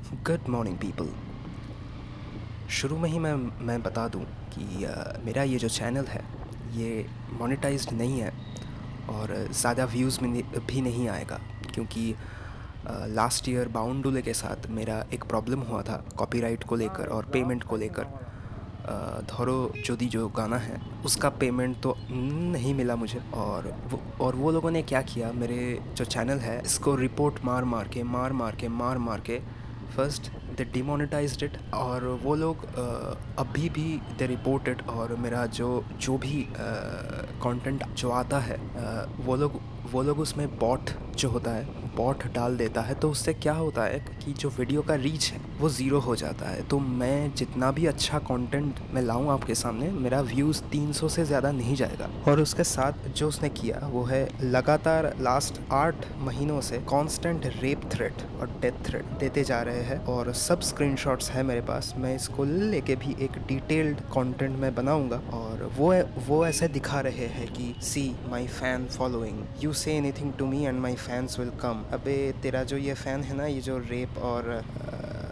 Good morning people. शुरू में ही मैं बता दूं कि मेरा ये जो चैनल है ये मोनेटाइज्ड नहीं है और ज़्यादा व्यूज़ में भी नहीं आएगा, क्योंकि लास्ट ईयर बाउंडुले के साथ मेरा एक प्रॉब्लम हुआ था कॉपीराइट को लेकर और पेमेंट को लेकर। धोरो जोदी जो गाना है उसका पेमेंट तो नहीं मिला मुझे, और वो लोगों ने क्या किया, मेरे जो चैनल है इसको रिपोर्ट मार के फर्स्ट दे डिमोनेटाइज्ड इट, और वो लोग अभी भी दे रिपोर्ट इट, और मेरा जो भी कंटेंट जो आता है वो लोग उसमें बॉट जो होता है बॉट डाल देता है। तो उससे क्या होता है कि जो वीडियो का रीच है वो ज़ीरो हो जाता है। तो मैं जितना भी अच्छा कंटेंट मैं लाऊं आपके सामने, मेरा व्यूज़ 300 से ज़्यादा नहीं जाएगा। और उसके साथ जो उसने किया वो है लगातार लास्ट 8 महीनों से कांस्टेंट रेप थ्रेट और डेथ थ्रेट देते जा रहे हैं, और सब स्क्रीनशॉट्स है मेरे पास। मैं इसको लेके भी एक डिटेल्ड कंटेंट में बनाऊंगा, और वो ऐसे दिखा रहे हैं कि see my fan following, you say anything to me and my fans will come. अबे तेरा जो ये फ़ैन है ना, ये जो रेप और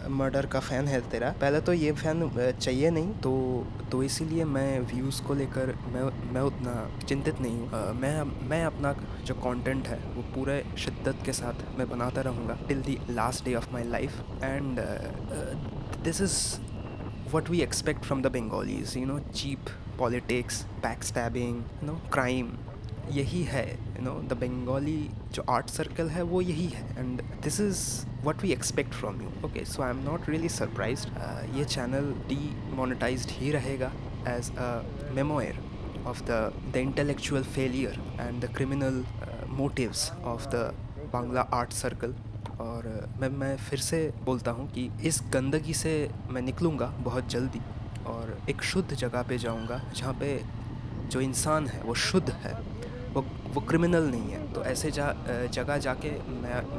मर्डर का फ़ैन है तेरा, पहले तो ये फ़ैन चाहिए नहीं, तो इसीलिए मैं व्यूज़ को लेकर मैं उतना चिंतित नहीं हूँ। मैं अपना जो कंटेंट है वो पूरे शिद्दत के साथ मैं बनाता रहूँगा till the last day of my life. And this is what we expect from the Bengalis, cheap politics, backstabbing, crime, यही है। द बंगाली जो आर्ट सर्कल है वो यही है, and this is what we expect from you. Okay, so I am not really surprised. ये channel demonetised ही रहेगा as a memoir of the intellectual failure and the criminal motives of the Bangla art circle। और मैं फिर से बोलता हूँ कि इस गंदगी से मैं निकलूँगा बहुत जल्दी, और एक शुद्ध जगह पे जाऊँगा जहाँ पे जो इंसान है वो शुद्ध है, वो क्रिमिनल नहीं है। तो ऐसे जगह जाके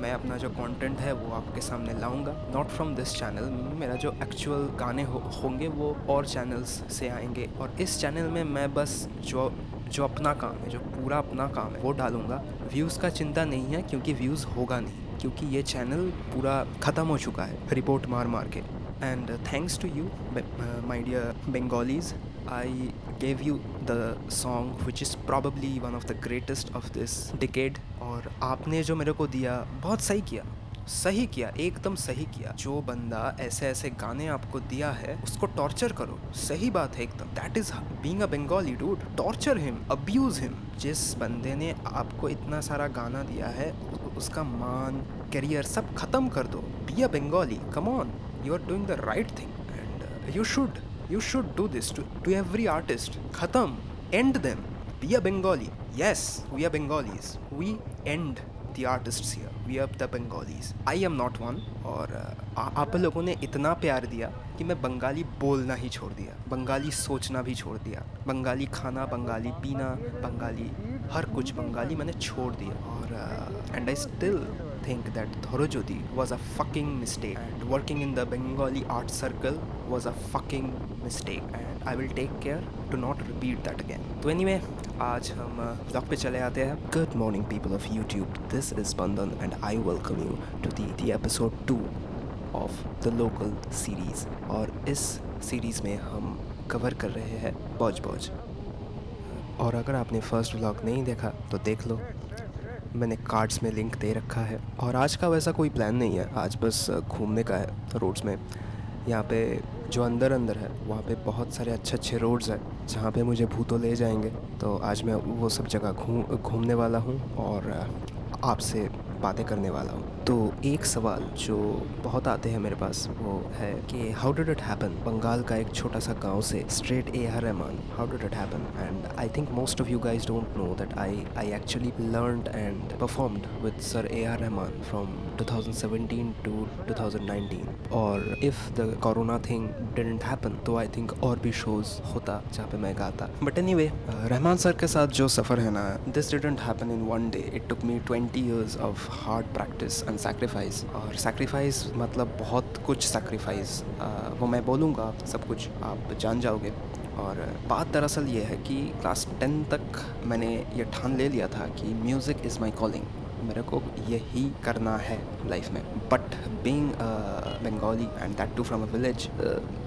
मैं अपना जो कंटेंट है वो आपके सामने लाऊंगा, नॉट फ्रॉम दिस चैनल। मेरा जो एक्चुअल गाने होंगे वो और चैनल्स से आएंगे, और इस चैनल में मैं बस जो अपना काम है, जो पूरा अपना काम है वो डालूंगा। व्यूज़ का चिंता नहीं है, क्योंकि व्यूज़ होगा नहीं, क्योंकि ये चैनल पूरा ख़त्म हो चुका है रिपोर्ट मार के। And thanks to you my dear Bengalis, I gave you the song which is probably one of the greatest of this decade, और आपने जो मेरे को दिया बहुत सही किया, एकदम सही किया। जो बंदा ऐसे ऐसे गाने आपको दिया है उसको टॉर्चर करो, सही बात है एकदम। That is being a Bengali dude, torture him, abuse him. जिस बंदे ने आपको इतना सारा गाना दिया है उसका मान, करियर सब खत्म कर दो। Be a Bengali, come on, you are doing the right thing, and you should do this to every artist. Khatam, end them. Be a Bengali. Yes, we are Bengalis. We end the artists here. We are the Bengalis. I am not one. और आप लोगों ने इतना प्यार दिया कि मैं बंगाली बोलना ही छोड़ दिया, बंगाली सोचना भी छोड़ दिया, बंगाली खाना, बंगाली पीना, बंगाली हर कुछ बंगाली मैंने छोड़ दिया। और and I still think that Dhorojodi was a fucking mistake, and working in the Bengali art circle was a fucking mistake, and I will take care to not repeat that again. तो anyway, आज हम vlog पे चले आते हैं। Good morning people of YouTube, this is Bandan and I welcome you to the episode 2 of the local series। और इस series में हम कवर कर रहे हैं बौज। और अगर आपने फर्स्ट व्लॉग नहीं देखा तो देख लो, मैंने कार्ड्स में लिंक दे रखा है। और आज का वैसा कोई प्लान नहीं है, आज बस घूमने का है रोड्स में। यहाँ पे जो अंदर है वहाँ पे बहुत सारे अच्छे रोड्स हैं जहाँ पे मुझे भूतों ले जाएंगे। तो आज मैं वो सब जगह घूमने वाला हूँ और आपसे बातें करने वाला हूँ। तो एक सवाल जो बहुत आते हैं मेरे पास वो है कि how did it happen. Bengal का एक छोटा सा गांव से straight AR Rahman, how did it happen. And I think most of you guys don't know that I actually learned and performed with sir AR Rahman from 2017 to 2019। और if the corona thing didn't happen तो I think और भी shows होता जहाँ पे मैं गाता। But anyway, Rahman sir के साथ जो सफ़र है ना, this didn't happen in one day. It took me 20 years of hard practice and sacrifice। और sacrifice मतलब बहुत कुछ sacrifice, वो मैं बोलूँगा सब कुछ आप जान जाओगे। और बात दरअसल ये है कि क्लास 10 तक मैंने ये ठान ले लिया था कि म्यूज़िक इज़ माई कॉलिंग। मेरे को यही करना है लाइफ में. But being Bengali and that too from a village,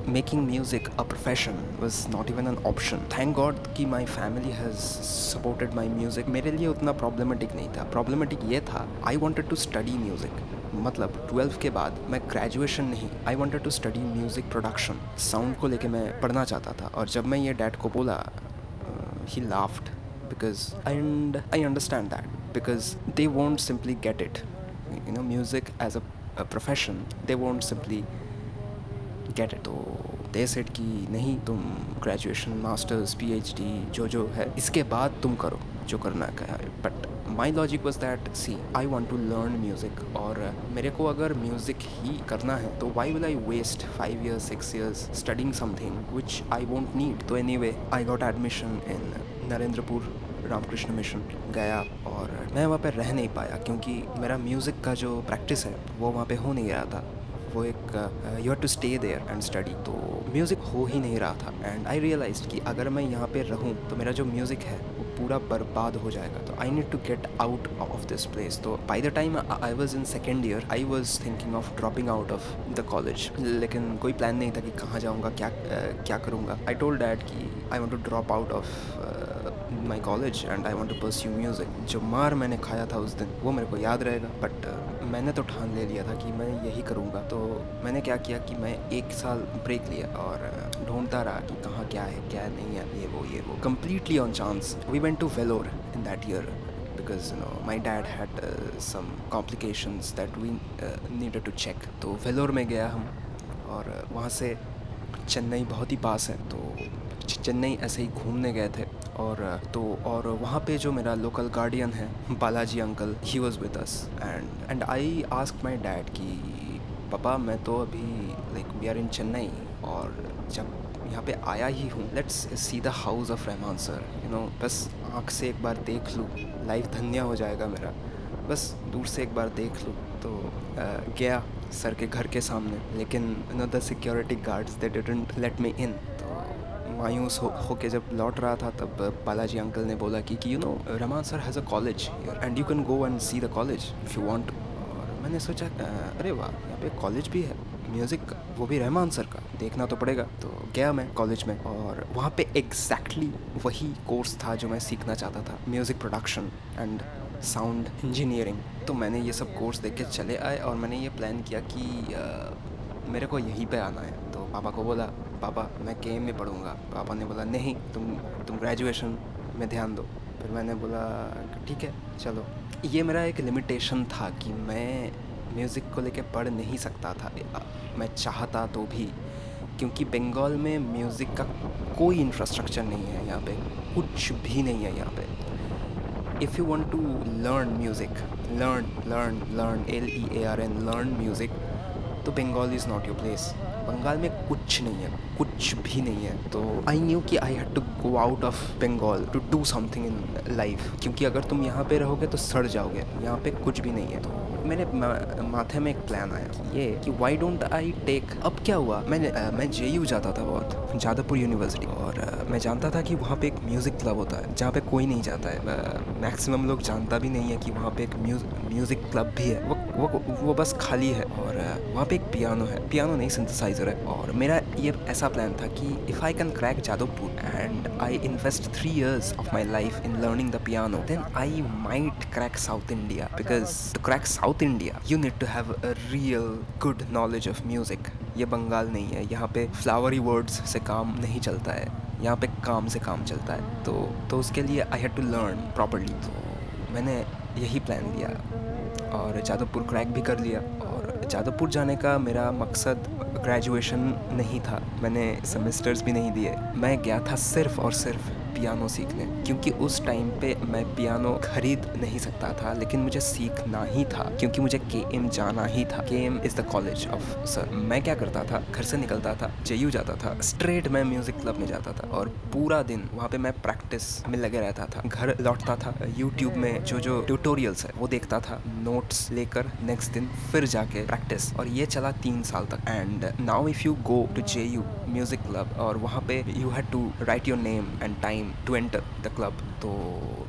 making music a profession was not even an option. Thank God कि my family has supported my music. मेरे लिए उतना प्रॉब्लमेटिक नहीं था. प्रॉब्लमेटिक ये था, I wanted to study music. मतलब 12th के बाद मैं ग्रेजुएशन नहीं, I wanted to study music production. Sound को लेके मैं पढ़ना चाहता था. और जब मैं ये डैड को बोला, ही laughed because and I understand that because they won't simply get it, you know, music as a profession, they won't simply get it. तो they said कि नहीं, तुम ग्रेजुएशन, मास्टर्स, PhD जो है इसके बाद तुम करो जो करना है. But my logic was that, see I want to learn music, और मेरे को अगर म्यूज़िक ही करना है तो why will I waste 5 years 6 years studying something which I won't need. तो anyway I got admission in Narendrapur Ramakrishna Mission. गया और मैं वहाँ पे रह नहीं पाया क्योंकि मेरा म्यूज़िक का जो प्रैक्टिस है वो वहाँ पे हो नहीं रहा था. वो एक you have to stay there and study. तो म्यूज़िक हो ही नहीं रहा था. एंड आई रियलाइज कि अगर मैं यहाँ पे रहूँ तो मेरा जो म्यूज़िक है वो पूरा बर्बाद हो जाएगा. तो I need to get out of this place. तो by the time I was in second year, I was thinking of dropping out of the college. लेकिन कोई प्लान नहीं था कि कहाँ जाऊँगा, क्या करूँगा. आई टोल्ड डैड कि I want to drop out of my college and I want to pursue music. जो मार मैंने खाया था उस दिन वो मेरे को याद रहेगा. बट मैंने तो ठान ले लिया था कि मैं यही करूँगा. तो मैंने क्या किया कि मैं 1 साल ब्रेक लिया और ढूंढता रहा कि कहाँ क्या है क्या नहीं है, ये वो. Completely on chance we went to Vellore in that year because you know my dad had some complications that we needed to check. तो Vellore में गया हम और वहाँ से चेन्नई बहुत ही पास है. तो चेन्नई ऐसे ही घूमने गए थे. और वहाँ पे जो मेरा लोकल गार्डियन है Balaji uncle, he was with us. And I asked my dad कि पापा मैं तो अभी like we are in Chennai और जब यहाँ पे आया ही हूँ, let's see the house of Rahman sir. You know, बस आँख से एक बार देख लूँ, लाइफ धन्य हो जाएगा मेरा. बस दूर से एक बार देख लूँ. तो गया सर के घर के सामने, लेकिन no the security guards they didn't let me in. मायूस हो के जब लौट रहा था तब बालाजी अंकल ने बोला कि you know Rahman sir has a college here and you can go and see the college if you want. और मैंने सोचा अरे वाह, यहाँ पे कॉलेज भी है म्यूज़िक, वो भी रहमान सर का, देखना तो पड़ेगा. तो गया मैं कॉलेज में और वहाँ पे एग्जैक्टली वही कोर्स था जो मैं सीखना चाहता था, music production and sound engineering. तो मैंने ये सब कोर्स देख के चले आए और मैंने ये प्लान किया कि मेरे को यहीं पे आना है. तो पापा को बोला, पापा मैं KM में पढ़ूँगा. पापा ने बोला नहीं, तुम ग्रेजुएशन में ध्यान दो. फिर मैंने बोला ठीक है चलो. ये मेरा एक लिमिटेशन था कि मैं म्यूज़िक को लेके पढ़ नहीं सकता था, मैं चाहता तो भी, क्योंकि बंगाल में म्यूज़िक का कोई इंफ्रास्ट्रक्चर नहीं है. यहाँ पे कुछ भी नहीं है. यहाँ पे if you want to learn music, learn LEARN learn music, तो Bengal is not your place. Bengal में कुछ नहीं है, कुछ भी नहीं है. तो आई न्यू कि I had to go out of Bengal to do something in life, क्योंकि अगर तुम यहाँ पे रहोगे तो सड़ जाओगे. यहाँ पे कुछ भी नहीं है. तो मेरे माथे में एक प्लान आया ये कि वाई डोंट आई टेक. अब क्या हुआ, मैं JU जाता था बहुत, जादवपुर यूनिवर्सिटी, और मैं जानता था कि वहाँ पे एक म्यूज़िक क्लब होता है जहाँ पे कोई नहीं जाता है. मैक्सिमम लोग जानता भी नहीं है कि वहाँ पे एक म्यूज़िक क्लब भी है. वो बस खाली है. और वहाँ पे एक पियानो नहीं, सिंथेसाइज़र है. और मेरा ये ऐसा प्लान था कि if I can crack Jadavpur and I invest 3 years of my life in learning the piano, then I might crack south India. Because to crack south India you need to have a real good knowledge of music. ये बंगाल नहीं है, यहाँ पे flowery words से काम नहीं चलता है, यहाँ पे काम से काम चलता है. तो उसके लिए I had to learn properly. तो मैंने यही प्लान लिया और जादवपुर क्रैक भी कर लिया. और जादवपुर जाने का मेरा मकसद ग्रेजुएशन नहीं था, मैंने सेमेस्टर्स भी नहीं दिए. मैं गया था सिर्फ़ और सिर्फ पियानो सीखने, क्योंकि उस टाइम पे मैं पियानो खरीद नहीं सकता था, लेकिन मुझे सीखना ही था क्योंकि मुझे KM जाना ही था. KM is the college of sir. मैं क्या करता था, घर से निकलता था, JU जाता था, स्ट्रेट मैं म्यूज़िक क्लब में जाता था और पूरा दिन वहाँ पे मैं प्रैक्टिस में लगे रहता था. घर लौटता था, यूट्यूब में जो ट्यूटोरियल्स है वो देखता था, नोट्स लेकर नेक्स्ट दिन फिर जाके प्रैक्टिस. और ये चला 3 साल तक. And now if you go to JU music club और वहाँ पे you had to write your name and time to enter the club. तो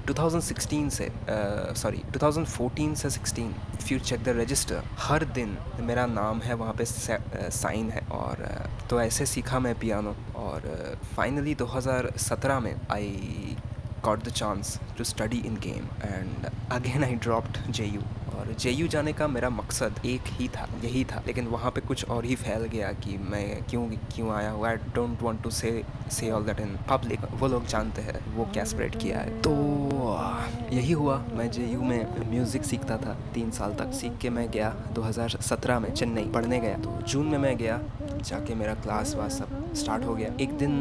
2016 से 2014 से 16, if you check the register, हर दिन मेरा नाम है वहाँ पे साइन है। और तो ऐसे सीखा मैं पियानो। और फाइनली 2017 में I got the chance to study in game and again I dropped JU। और JU जाने का मेरा मकसद एक ही था, यही था, लेकिन वहाँ पे कुछ और ही फैल गया कि मैं क्यों आया हूँ। आई डोंट वांट टू से ऑल दैट इन पब्लिक। वो लोग जानते हैं वो क्या स्प्रेड किया है। तो यही हुआ, मैं JU में म्यूज़िक सीखता था 3 साल तक। सीख के मैं गया 2017 में चेन्नई पढ़ने गया। तो जून में मैं गया, जाके मेरा क्लास वास सब स्टार्ट हो गया। एक दिन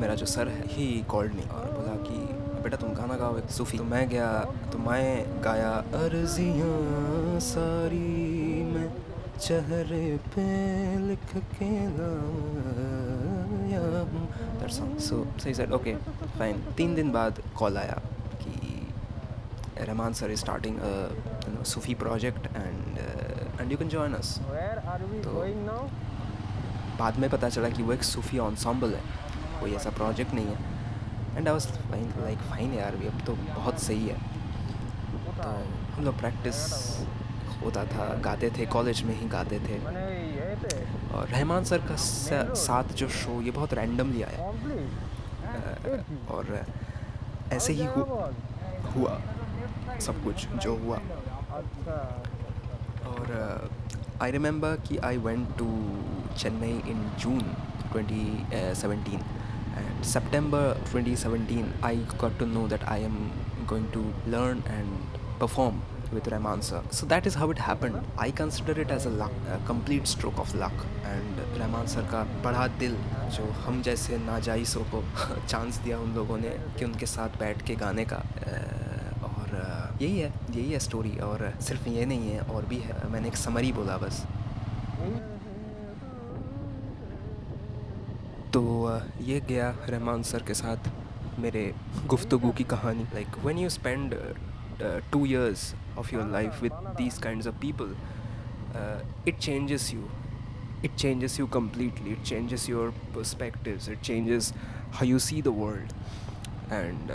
मेरा जो सर है ही कॉल्ड मी और बोला कि बेटा तुम गाना गाओ एक सूफ़ी। तो मैं गया, तो मैं गाया अर्ज़ियाँ सारी मैं चेहरे पे लिख के लाया हूँ, that song. So he said okay fine. 3 दिन बाद कॉल आया कि Rahman sir is starting Sufi project and you can join us. तो बाद में पता चला कि वो एक सूफ़ी एंसेम्बल है, कोई ऐसा प्रोजेक्ट नहीं है। एंड आई वाज फाइन यार, भी अब तो बहुत सही है। तो हम लोग प्रैक्टिस होता था, गाते थे, कॉलेज में ही गाते थे। और रहमान सर का साथ जो शो ये बहुत रैंडमली आया। और ऐसे ही हुआ सब कुछ जो हुआ। और आई रिमेंबर कि I went to Chennai in June 2017 and September 2017 I got to know that I am going to learn and perform with Rahman sir. So that is how it happened. I consider it as a complete stroke of luck. And Rahman sir का बड़ा दिल जो हम जैसे नाजायज़ों को chance दिया उन लोगों ने कि उनके साथ बैठ के गाने का। और यही है स्टोरी। और सिर्फ ये नहीं है, और भी है। मैंने एक समरी बोला बस। तो ये गया रहमान सर के साथ मेरे गुफ्तगू की कहानी। Like when you spend 2 years of your life with these kinds of people, it changes you completely. It changes your perspectives, it changes how you see the world. And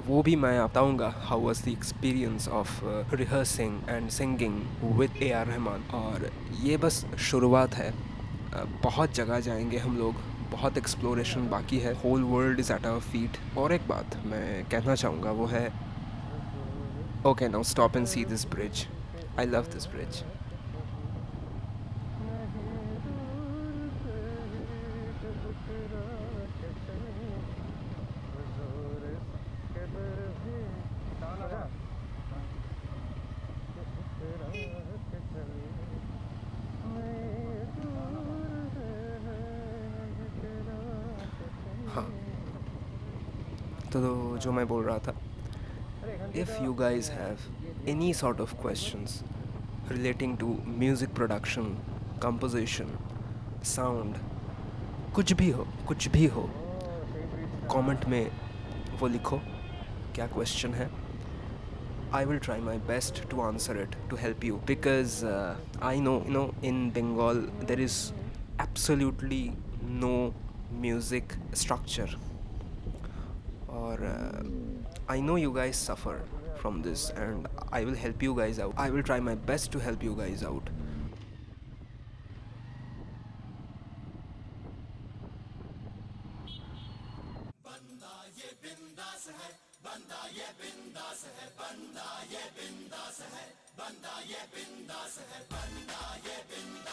वो भी मैं बताऊँगा how was the experience of rehearsing and singing with AR Rahman. और ये बस शुरुआत है, बहुत जगह जाएंगे हम लोग, बहुत एक्सप्लोरेशन बाकी है। Whole world is at our feet. और एक बात मैं कहना चाहूँगा वो है, okay now stop and see this bridge, I love this bridge. हाँ, तो जो मैं बोल रहा था, if you guys have any sort of questions relating to music production, composition, sound, कुछ भी हो, कमेंट में वो लिखो क्या क्वेश्चन है। I will try my best to answer it, to help you, because I know in Bengal there is absolutely no music structure. Or I know you guys suffer from this and I will help you guys out. I will try my best to help you guys out. बंदा ये बिंदास है, बंदा ये बिंदास है, बंदा ये बिंदास है, बंदा ये बिंदास है, बंदा ये बिंदास